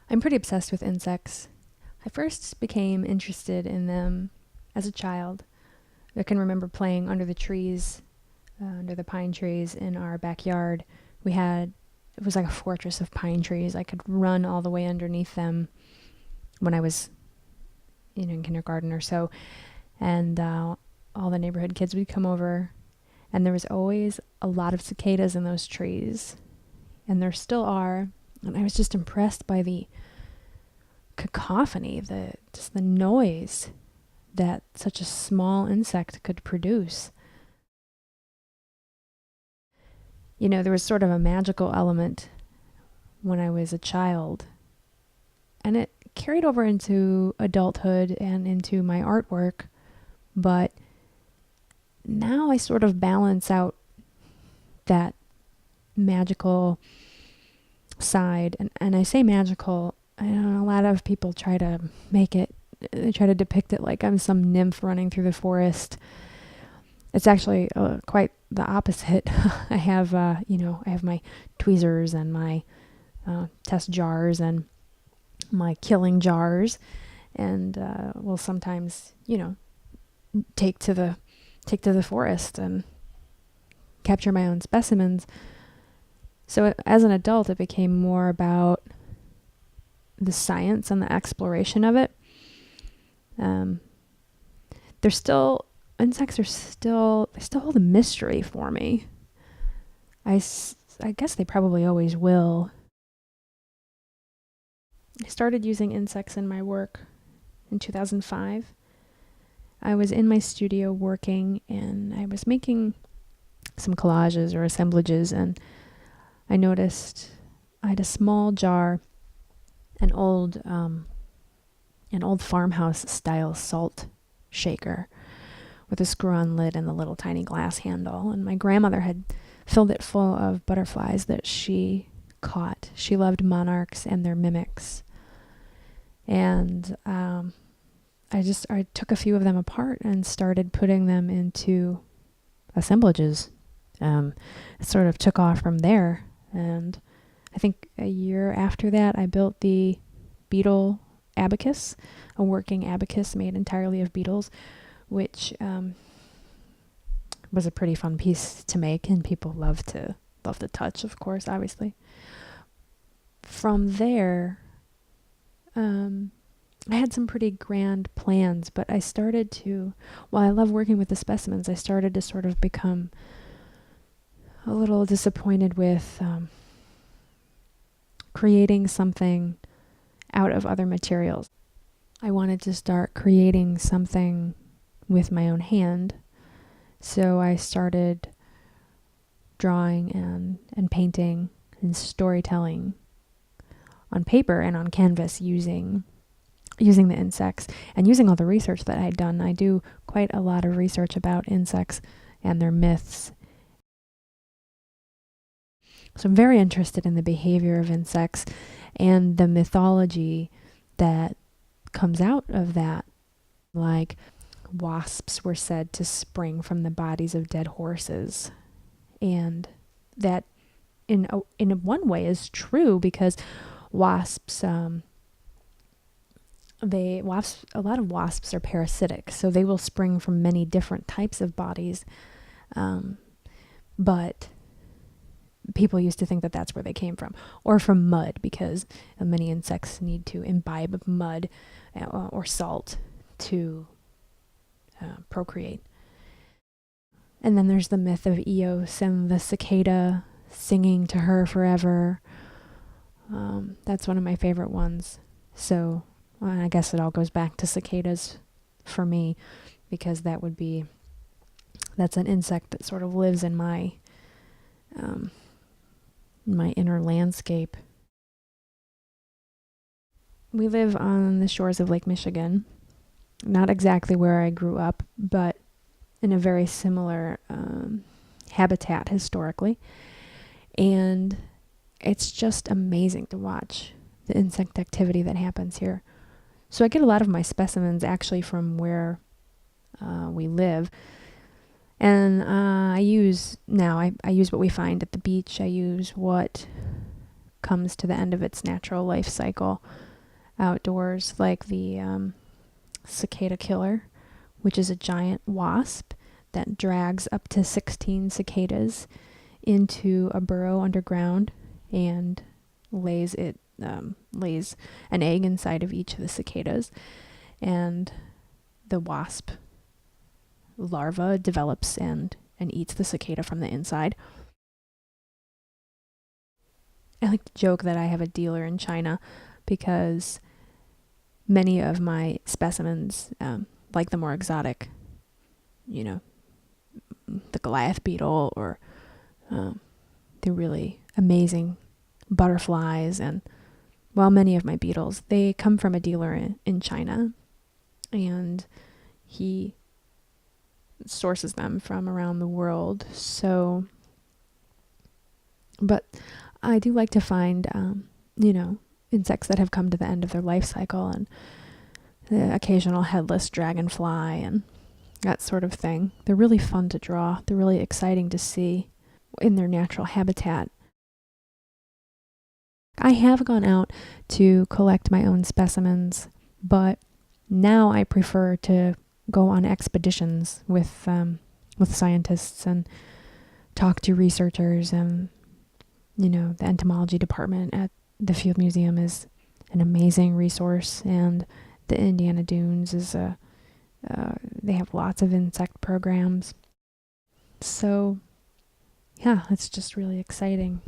I'm pretty obsessed with insects. I first became interested in them as a child. I can remember playing under the trees, under the pine trees in our backyard. It was like a fortress of pine trees. I could run all the way underneath them when I was, in kindergarten or so. And all the neighborhood kids would come over, and there was always a lot of cicadas in those trees. And there still are. And I was just impressed by the cacophony, just the noise that such a small insect could produce. There was sort of a magical element when I was a child, and it carried over into adulthood and into my artwork, but now I sort of balance out that magical side, and I say magical. I don't know, a lot of people try to depict it like I'm some nymph running through the forest. It's actually quite the opposite. I have my tweezers and my test jars and my killing jars, and will sometimes, take to the forest and capture my own specimens. So as an adult, it became more about the science and the exploration of it. Insects they still hold a mystery for me. I guess they probably always will. I started using insects in my work in 2005. I was in my studio working, and I was making some collages or assemblages, and I noticed I had a small jar, an old farmhouse style salt shaker with a screw-on lid and the little tiny glass handle. And my grandmother had filled it full of butterflies that she caught. She loved monarchs and their mimics. And I took a few of them apart and started putting them into assemblages. It sort of took off from there. And I think a year after that, I built the beetle abacus, a working abacus made entirely of beetles, which was a pretty fun piece to make, and people love to touch, of course, obviously. From there, I had some pretty grand plans, but while I love working with the specimens, I started to sort of become a little disappointed with creating something out of other materials. I wanted to start creating something with my own hand, so I started drawing and painting and storytelling on paper and on canvas using the insects and using all the research that I'd done. I do quite a lot of research about insects and their myths. So I'm very interested in the behavior of insects and the mythology that comes out of that. Like, wasps were said to spring from the bodies of dead horses. And that in one way is true, because wasps, a lot of wasps are parasitic, so they will spring from many different types of bodies. But people used to think that that's where they came from, or from mud, because many insects need to imbibe mud or salt to procreate. And then there's the myth of Eos and the cicada singing to her forever. That's one of my favorite ones. So I guess it all goes back to cicadas for me, because that's an insect that sort of lives in my inner landscape. We live on the shores of Lake Michigan, not exactly where I grew up, but in a very similar habitat historically. And it's just amazing to watch the insect activity that happens here. So I get a lot of my specimens actually from where we live. And I use what we find at the beach. I use what comes to the end of its natural life cycle outdoors, like the cicada killer, which is a giant wasp that drags up to 16 cicadas into a burrow underground and lays an egg inside of each of the cicadas, and the wasp larva develops and eats the cicada from the inside. I like to joke that I have a dealer in China because many of my specimens, like the more exotic, the Goliath beetle or the really amazing butterflies, and many of my beetles, they come from a dealer in China, and he sources them from around the world. So, but I do like to find, insects that have come to the end of their life cycle, and the occasional headless dragonfly and that sort of thing. They're really fun to draw. They're really exciting to see in their natural habitat. I have gone out to collect my own specimens, but now I prefer to go on expeditions with scientists and talk to researchers. And the entomology department at the Field Museum is an amazing resource, and the Indiana Dunes is they have lots of insect programs. So yeah, it's just really exciting.